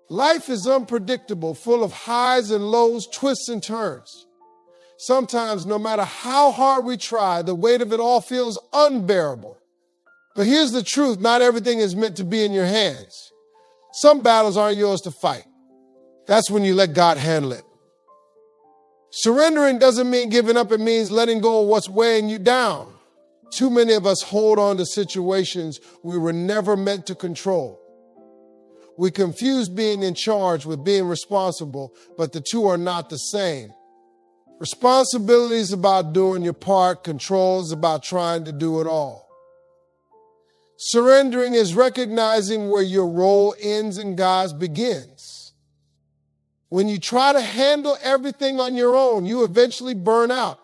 Life is unpredictable, full of highs and lows, twists and turns. Sometimes, no matter how hard we try, the weight of it all feels unbearable. But here's the truth, not everything is meant to be in your hands. Some battles aren't yours to fight. That's when you let God handle it. Surrendering doesn't mean giving up, it means letting go of what's weighing you down. Too many of us hold on to situations we were never meant to control. We confuse being in charge with being responsible, but the two are not the same. Responsibility is about doing your part. Control is about trying to do it all. Surrendering is recognizing where your role ends and God's begins. When you try to handle everything on your own, you eventually burn out.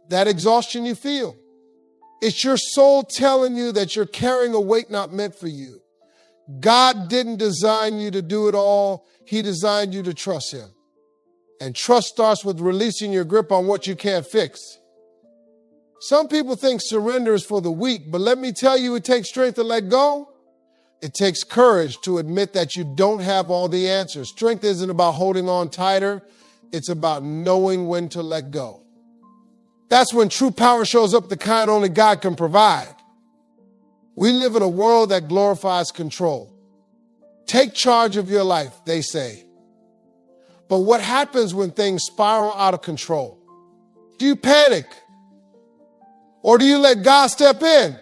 That exhaustion you feel. It's your soul telling you that you're carrying a weight not meant for you. God didn't design you to do it all. He designed you to trust him. And trust starts with releasing your grip on what you can't fix. Some people think surrender is for the weak, but let me tell you, it takes strength to let go. It takes courage to admit that you don't have all the answers. Strength isn't about holding on tighter. It's about knowing when to let go. That's when true power shows up, the kind only God can provide. We live in a world that glorifies control. Take charge of your life, they say. But what happens when things spiral out of control? Do you panic? Or do you let God step in?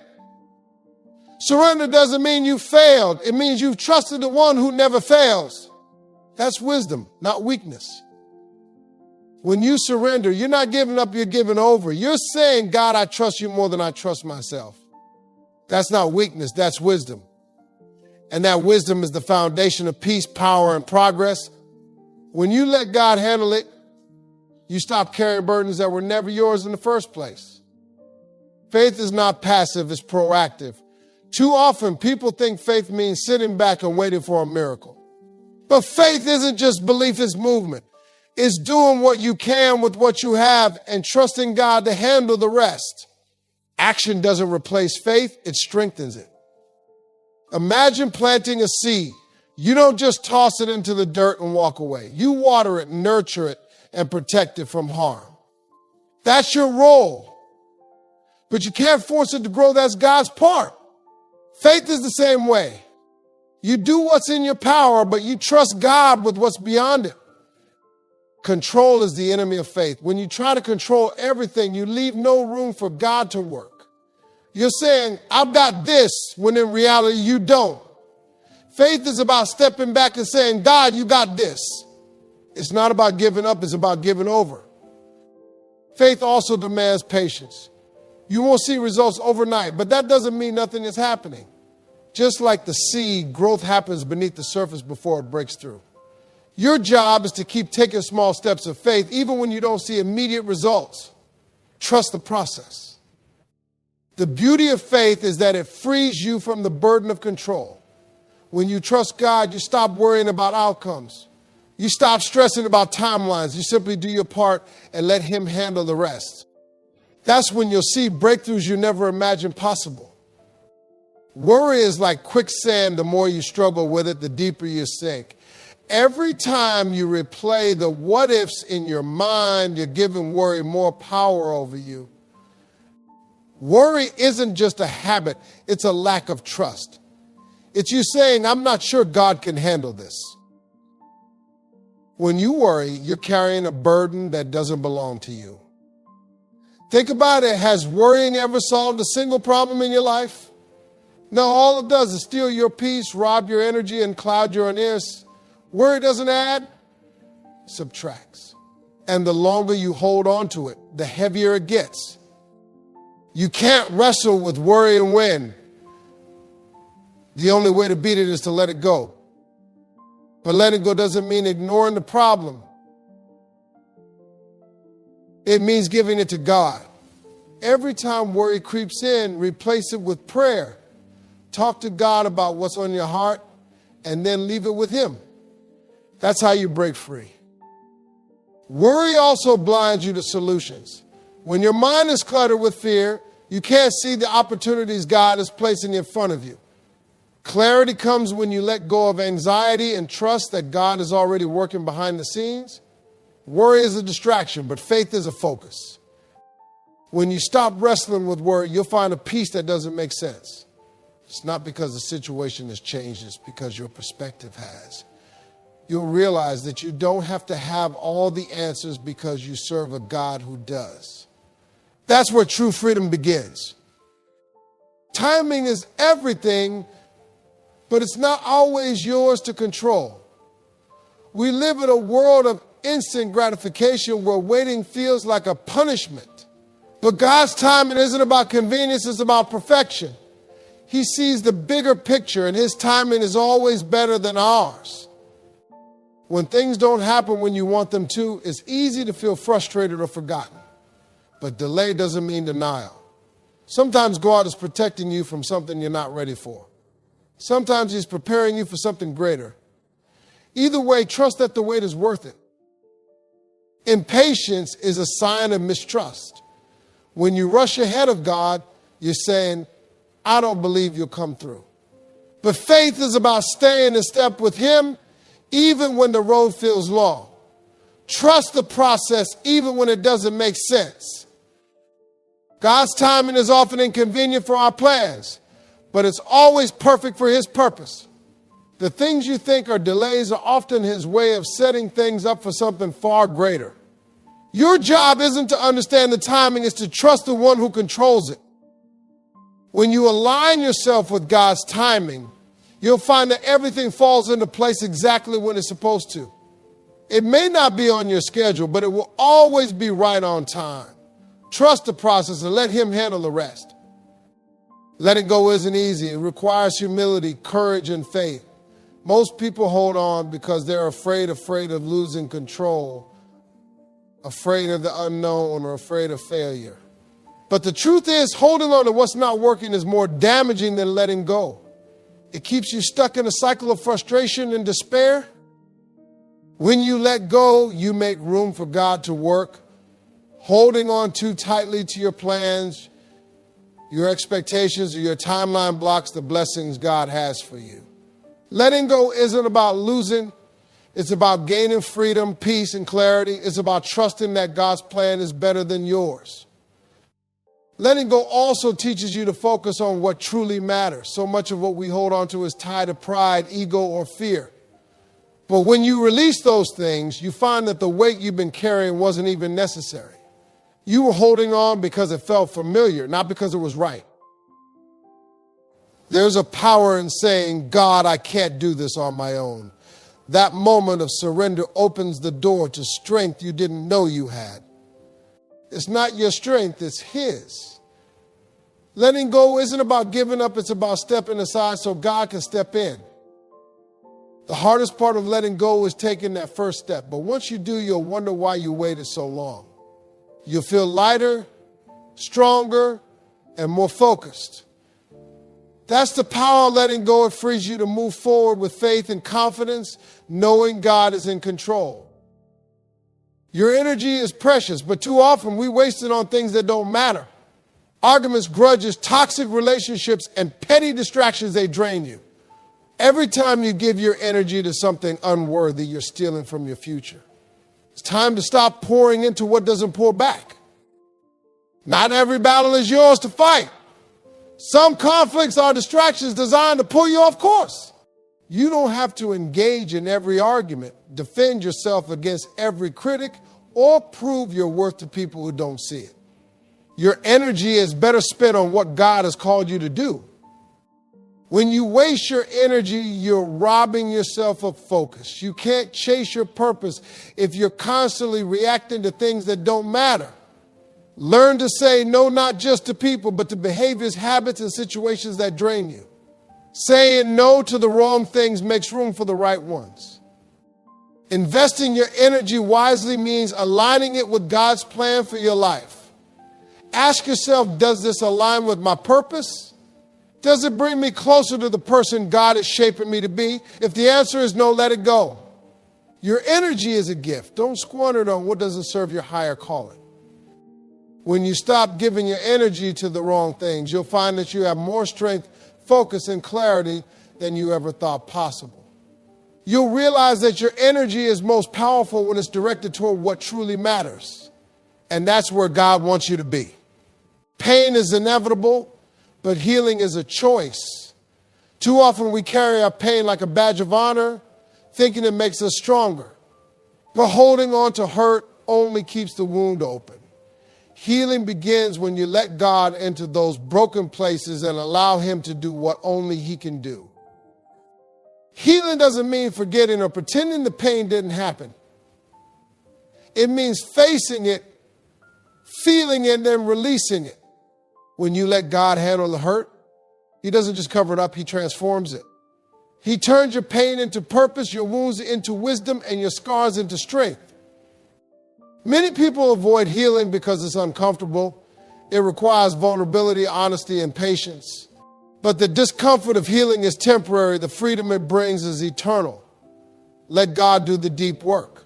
Surrender doesn't mean you failed. It means you've trusted the one who never fails. That's wisdom, not weakness. When you surrender, you're not giving up, you're giving over. You're saying, God, I trust you more than I trust myself. That's not weakness, that's wisdom. And that wisdom is the foundation of peace, power, and progress. When you let God handle it, you stop carrying burdens that were never yours in the first place. Faith is not passive, it's proactive. Too often, people think faith means sitting back and waiting for a miracle. But faith isn't just belief, it's movement. It's doing what you can with what you have and trusting God to handle the rest. Action doesn't replace faith, it strengthens it. Imagine planting a seed. You don't just toss it into the dirt and walk away. You water it, nurture it, and protect it from harm. That's your role. But you can't force it to grow. That's God's part. Faith is the same way. You do what's in your power, but you trust God with what's beyond it. Control is the enemy of faith. When you try to control everything, you leave no room for God to work. You're saying, I've got this, when in reality you don't. Faith is about stepping back and saying, God, you got this. It's not about giving up, it's about giving over. Faith also demands patience. You won't see results overnight, but that doesn't mean nothing is happening. Just like the seed, growth happens beneath the surface before it breaks through. Your job is to keep taking small steps of faith, even when you don't see immediate results. Trust the process. The beauty of faith is that it frees you from the burden of control. When you trust God, you stop worrying about outcomes. You stop stressing about timelines. You simply do your part and let him handle the rest. That's when you'll see breakthroughs you never imagined possible. Worry is like quicksand. The more you struggle with it, the deeper you sink. Every time you replay the what ifs in your mind, you're giving worry more power over you. Worry isn't just a habit, it's a lack of trust. It's you saying, I'm not sure God can handle this. When you worry, you're carrying a burden that doesn't belong to you. Think about it. Has worrying ever solved a single problem in your life? No, all it does is steal your peace, rob your energy, and cloud your unears. Worry doesn't add, it subtracts. And the longer you hold on to it, the heavier it gets. You can't wrestle with worry and win. The only way to beat it is to let it go. But letting go doesn't mean ignoring the problem. It means giving it to God. Every time worry creeps in, replace it with prayer. Talk to God about what's on your heart and then leave it with him. That's how you break free. Worry also blinds you to solutions. When your mind is cluttered with fear, you can't see the opportunities God is placing in front of you. Clarity comes when you let go of anxiety and trust that God is already working behind the scenes. Worry is a distraction, but faith is a focus. When you stop wrestling with worry, you'll find a peace that doesn't make sense. It's not because the situation has changed, it's because your perspective has. You'll realize that you don't have to have all the answers because you serve a God who does. That's where true freedom begins. Timing is everything, but it's not always yours to control. We live in a world of instant gratification where waiting feels like a punishment. But God's timing isn't about convenience, it's about perfection. He sees the bigger picture, and his timing is always better than ours. When things don't happen when you want them to, it's easy to feel frustrated or forgotten. But delay doesn't mean denial. Sometimes God is protecting you from something you're not ready for. Sometimes he's preparing you for something greater. Either way, trust that the wait is worth it. Impatience is a sign of mistrust. When you rush ahead of God, you're saying, I don't believe you'll come through. But faith is about staying in step with him, even when the road feels long. Trust the process, even when it doesn't make sense. God's timing is often inconvenient for our plans, but it's always perfect for his purpose. The things you think are delays are often his way of setting things up for something far greater. Your job isn't to understand the timing, it's to trust the one who controls it. When you align yourself with God's timing, you'll find that everything falls into place exactly when it's supposed to. It may not be on your schedule, but it will always be right on time. Trust the process and let him handle the rest. Letting go isn't easy. It requires humility, courage, and faith. Most people hold on because they're afraid of losing control, afraid of the unknown, or afraid of failure. But the truth is, holding on to what's not working is more damaging than letting go. It keeps you stuck in a cycle of frustration and despair. When you let go, you make room for God to work. Holding on too tightly to your plans, your expectations, or your timeline blocks the blessings God has for you. Letting go isn't about losing. It's about gaining freedom, peace, and clarity. It's about trusting that God's plan is better than yours. Letting go also teaches you to focus on what truly matters. So much of what we hold on to is tied to pride, ego, or fear. But when you release those things, you find that the weight you've been carrying wasn't even necessary. You were holding on because it felt familiar, not because it was right. There's a power in saying, God, I can't do this on my own. That moment of surrender opens the door to strength you didn't know you had. It's not your strength, it's his. Letting go isn't about giving up, it's about stepping aside so God can step in. The hardest part of letting go is taking that first step. But once you do, you'll wonder why you waited so long. You'll feel lighter, stronger, and more focused. That's the power of letting go. It frees you to move forward with faith and confidence, knowing God is in control. Your energy is precious, but too often we waste it on things that don't matter. Arguments, grudges, toxic relationships, and petty distractions, they drain you. Every time you give your energy to something unworthy, you're stealing from your future. It's time to stop pouring into what doesn't pour back. Not every battle is yours to fight. Some conflicts are distractions designed to pull you off course. You don't have to engage in every argument, defend yourself against every critic, or prove your worth to people who don't see it. Your energy is better spent on what God has called you to do. When you waste your energy, you're robbing yourself of focus. You can't chase your purpose if you're constantly reacting to things that don't matter. Learn to say no, not just to people, but to behaviors, habits, and situations that drain you. Saying no to the wrong things makes room for the right ones. Investing your energy wisely means aligning it with God's plan for your life. Ask yourself, does this align with my purpose? Does it bring me closer to the person God is shaping me to be? If the answer is no, let it go. Your energy is a gift. Don't squander it on what doesn't serve your higher calling. When you stop giving your energy to the wrong things, you'll find that you have more strength, focus, and clarity than you ever thought possible. You'll realize that your energy is most powerful when it's directed toward what truly matters. And that's where God wants you to be. Pain is inevitable, but healing is a choice. Too often we carry our pain like a badge of honor, thinking it makes us stronger. But holding on to hurt only keeps the wound open. Healing begins when you let God into those broken places and allow him to do what only he can do. Healing doesn't mean forgetting or pretending the pain didn't happen. It means facing it, feeling it, and then releasing it. When you let God handle the hurt, he doesn't just cover it up, he transforms it. He turns your pain into purpose, your wounds into wisdom, and your scars into strength. Many people avoid healing because it's uncomfortable. It requires vulnerability, honesty, and patience. But the discomfort of healing is temporary. The freedom it brings is eternal. Let God do the deep work.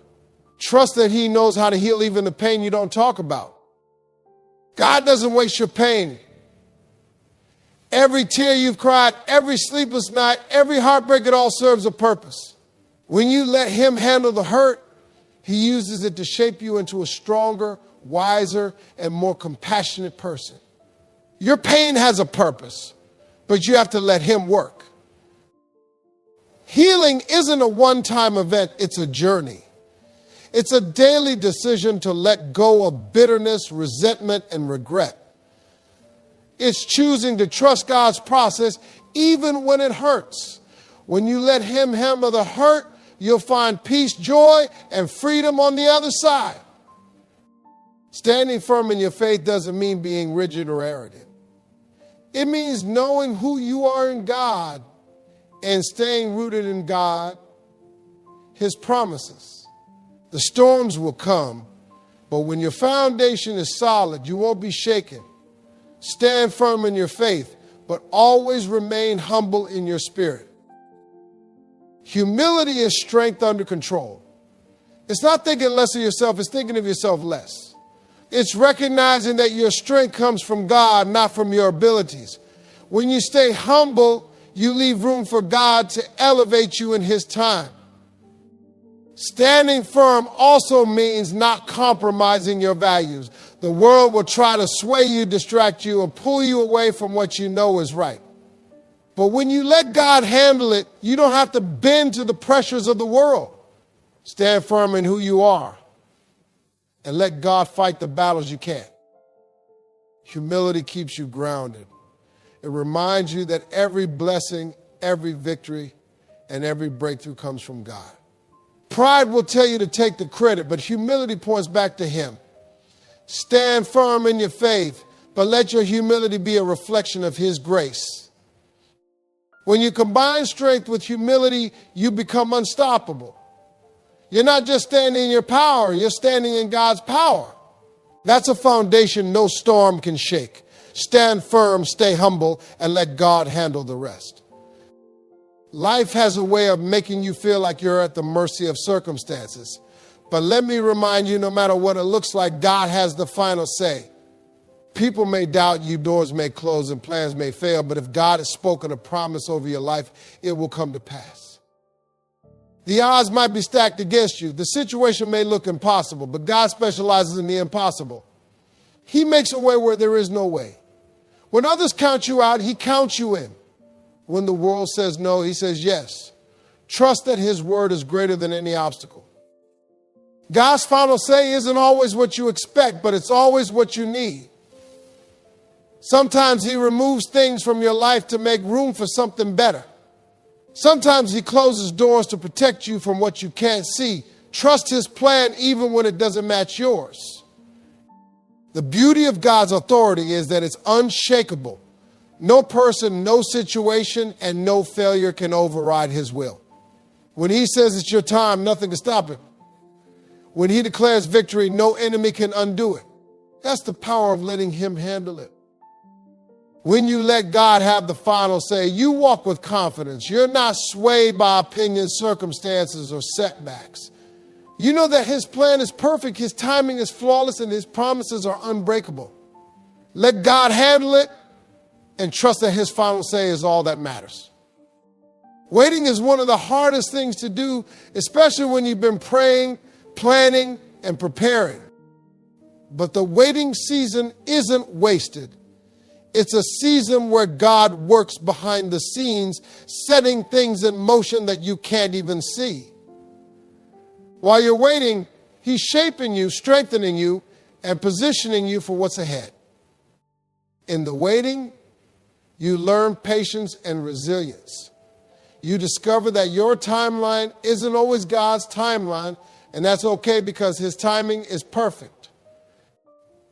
Trust that he knows how to heal even the pain you don't talk about. God doesn't waste your pain. Every tear you've cried, every sleepless night, every heartbreak, it all serves a purpose. When you let him handle the hurt, he uses it to shape you into a stronger, wiser, and more compassionate person. Your pain has a purpose, but you have to let him work. Healing isn't a one-time event, it's a journey. It's a daily decision to let go of bitterness, resentment, and regret. It's choosing to trust God's process even when it hurts. When you let him handle the hurt, you'll find peace, joy, and freedom on the other side. Standing firm in your faith doesn't mean being rigid or arrogant. It means knowing who you are in God and staying rooted in God, his promises. The storms will come, but when your foundation is solid, you won't be shaken. Stand firm in your faith, but always remain humble in your spirit. Humility is strength under control. It's not thinking less of yourself, it's thinking of yourself less. It's recognizing that your strength comes from God, not from your abilities. When you stay humble, you leave room for God to elevate you in his time. Standing firm also means not compromising your values. The world will try to sway you, distract you, and pull you away from what you know is right. But when you let God handle it, you don't have to bend to the pressures of the world. Stand firm in who you are and let God fight the battles you can't. Humility keeps you grounded. It reminds you that every blessing, every victory, and every breakthrough comes from God. Pride will tell you to take the credit, but humility points back to him. Stand firm in your faith, but let your humility be a reflection of his grace. When you combine strength with humility, you become unstoppable. You're not just standing in your power, you're standing in God's power. That's a foundation no storm can shake. Stand firm, stay humble, and let God handle the rest. Life has a way of making you feel like you're at the mercy of circumstances. But let me remind you, no matter what it looks like, God has the final say. People may doubt you, doors may close, and plans may fail, but if God has spoken a promise over your life, it will come to pass. The odds might be stacked against you. The situation may look impossible, but God specializes in the impossible. He makes a way where there is no way. When others count you out, he counts you in. When the world says no, he says yes. Trust that his word is greater than any obstacle. God's final say isn't always what you expect, but it's always what you need. Sometimes he removes things from your life to make room for something better. Sometimes he closes doors to protect you from what you can't see. Trust his plan even when it doesn't match yours. The beauty of God's authority is that it's unshakable. No person, no situation, and no failure can override his will. When he says it's your time, nothing can stop him. When he declares victory, no enemy can undo it. That's the power of letting him handle it. When you let God have the final say, you walk with confidence. You're not swayed by opinions, circumstances, or setbacks. You know that his plan is perfect, his timing is flawless, and his promises are unbreakable. Let God handle it and trust that his final say is all that matters. Waiting is one of the hardest things to do, especially when you've been praying, planning, and preparing. But the waiting season isn't wasted. It's a season where God works behind the scenes, setting things in motion that you can't even see. While you're waiting, He's shaping you, strengthening you, and positioning you for what's ahead. In the waiting, you learn patience and resilience. You discover that your timeline isn't always God's timeline, and that's okay because His timing is perfect.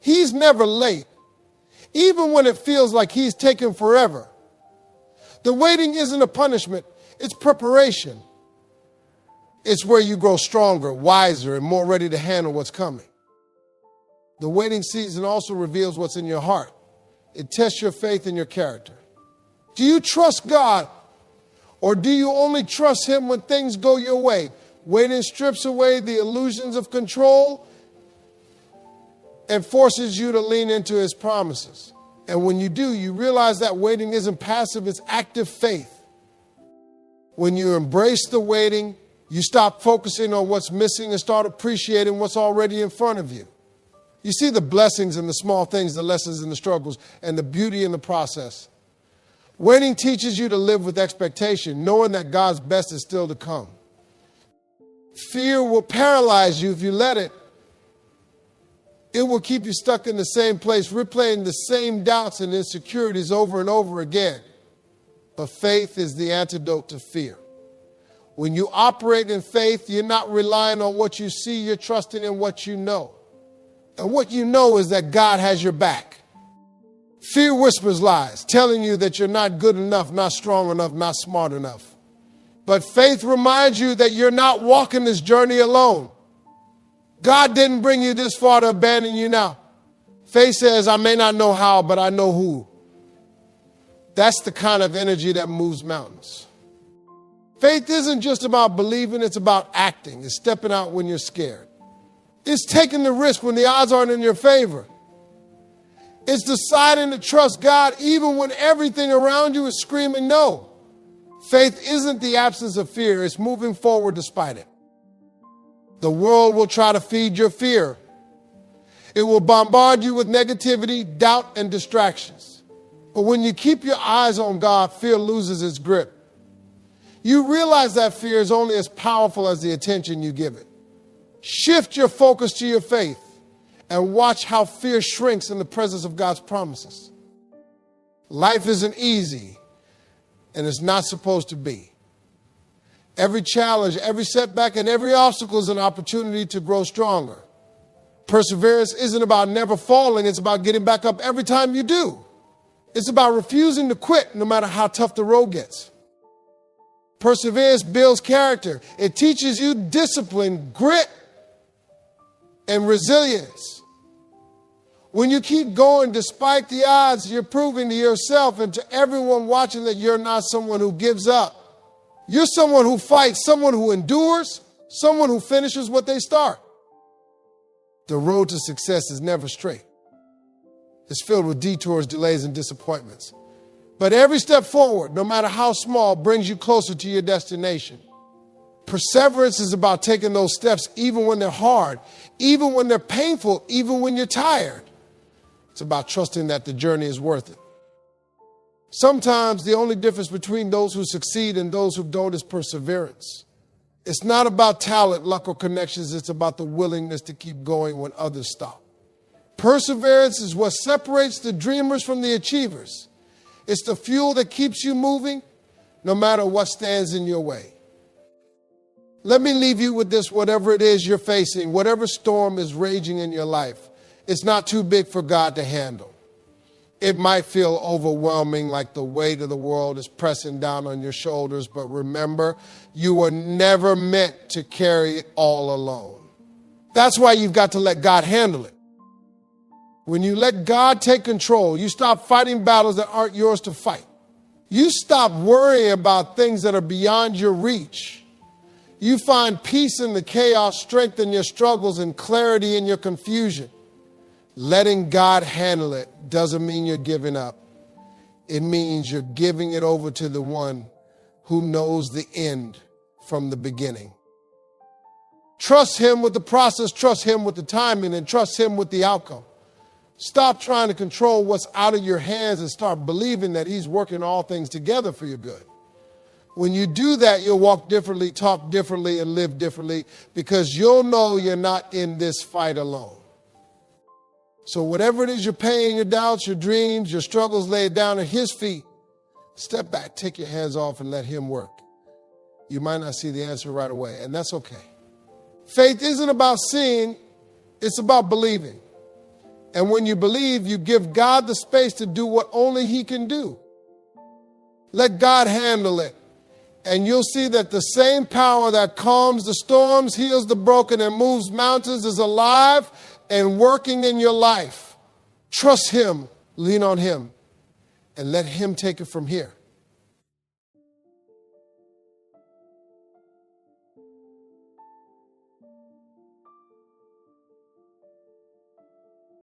He's never late, even when it feels like He's taking forever. The waiting isn't a punishment, it's preparation. It's where you grow stronger, wiser, and more ready to handle what's coming. The waiting season also reveals what's in your heart. It tests your faith and your character. Do you trust God, or do you only trust Him when things go your way? Waiting strips away the illusions of control and forces you to lean into His promises. And when you do, you realize that waiting isn't passive, it's active faith. When you embrace the waiting, you stop focusing on what's missing and start appreciating what's already in front of you. You see the blessings in the small things, the lessons in the struggles, and the beauty in the process. Waiting teaches you to live with expectation, knowing that God's best is still to come. Fear will paralyze you if you let it. It will keep you stuck in the same place, replaying the same doubts and insecurities over and over again. But faith is the antidote to fear. When you operate in faith, you're not relying on what you see, you're trusting in what you know. And what you know is that God has your back. Fear whispers lies, telling you that you're not good enough, not strong enough, not smart enough. But faith reminds you that you're not walking this journey alone. God didn't bring you this far to abandon you now. Faith says, I may not know how, but I know who. That's the kind of energy that moves mountains. Faith isn't just about believing, it's about acting. It's stepping out when you're scared. It's taking the risk when the odds aren't in your favor. It's deciding to trust God even when everything around you is screaming no. Faith isn't the absence of fear, it's moving forward despite it. The world will try to feed your fear. It will bombard you with negativity, doubt, and distractions. But when you keep your eyes on God, fear loses its grip. You realize that fear is only as powerful as the attention you give it. Shift your focus to your faith and watch how fear shrinks in the presence of God's promises. Life isn't easy, and it's not supposed to be. Every challenge, every setback, and every obstacle is an opportunity to grow stronger. Perseverance isn't about never falling, it's about getting back up every time you do. It's about refusing to quit no matter how tough the road gets. Perseverance builds character. It teaches you discipline, grit, and resilience. When you keep going despite the odds, you're proving to yourself and to everyone watching that you're not someone who gives up. You're someone who fights, someone who endures, someone who finishes what they start. The road to success is never straight. It's filled with detours, delays, and disappointments. But every step forward, no matter how small, brings you closer to your destination. Perseverance is about taking those steps even when they're hard, even when they're painful, even when you're tired. It's about trusting that the journey is worth it. Sometimes the only difference between those who succeed and those who don't is perseverance. It's not about talent, luck, or connections. It's about the willingness to keep going when others stop. Perseverance is what separates the dreamers from the achievers. It's the fuel that keeps you moving no matter what stands in your way. Let me leave you with this, whatever it is you're facing, whatever storm is raging in your life, it's not too big for God to handle. It might feel overwhelming, like the weight of the world is pressing down on your shoulders, but remember, you were never meant to carry it all alone. That's why you've got to let God handle it. When you let God take control, you stop fighting battles that aren't yours to fight. You stop worrying about things that are beyond your reach. You find peace in the chaos, strength in your struggles, and clarity in your confusion. Letting God handle it doesn't mean you're giving up. It means you're giving it over to the one who knows the end from the beginning. Trust him with the process, trust him with the timing, and trust him with the outcome. Stop trying to control what's out of your hands and start believing that he's working all things together for your good. When you do that, you'll walk differently, talk differently, and live differently, because you'll know you're not in this fight alone. So whatever it is, your pain, your doubts, your dreams, your struggles, lay it down at his feet. Step back, take your hands off, and let him work. You might not see the answer right away, and that's okay. Faith isn't about seeing, it's about believing. And when you believe, you give God the space to do what only he can do. Let God handle it. And you'll see that the same power that calms the storms, heals the broken, and moves mountains is alive and working in your life. Trust him, lean on him, and let him take it from here.